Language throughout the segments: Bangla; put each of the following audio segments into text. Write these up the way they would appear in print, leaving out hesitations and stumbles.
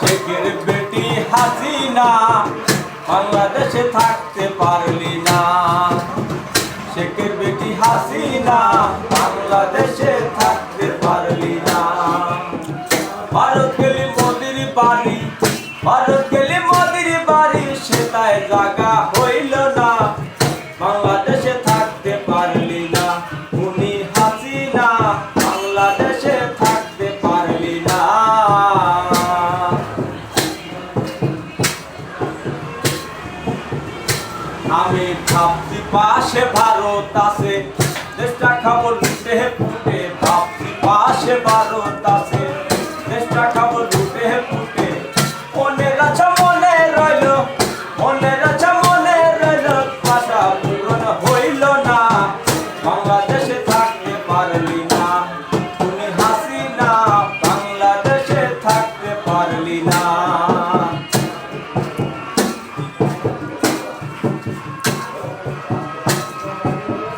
শেখের বেটি হাসিনা বাংলাদেশে থাকতে পারলি না। শেখের বেটি হাসিনা বাংলাদেশে থাকতে পারলি না। ভারত গেলি মোদির বাড়ি, ভারত গেলি মোদির বাড়ি, সেটাই জায়গা হইল না। বাংলাদেশে থাকতে পারলি না। উনি হাসিনা বাংলাদেশে থাকতে পারলি না। আমি ভাবছি পাশে ভারত আছে, দেশটা খাবো লুটে ফুটে। ভাবছি পাশে ভারত আছে, দেশটা খাবো লুটে ফুটে। মনের আছে মনে রইল, মনের আছে মনে রইল, আশা পূরণ হইল না। বাংলাদেশে থাকতে পারলি না। তুমি হাসিনা বাংলাদেশে থাকতে পারলি না।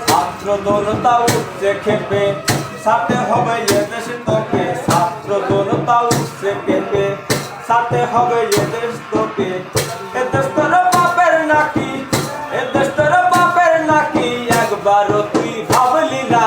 ছাত্র জনতা উঠছে খেপে, সাথে হবে এদেশ তোকে। ছাত্র জনতা উঠছে খেপে, সাথে হবে এদেশ তোকে। এদেশ তোর বাপের নাকি, এদেশ তোর বাপের নাকি, একবারও তুই ভাবলি না।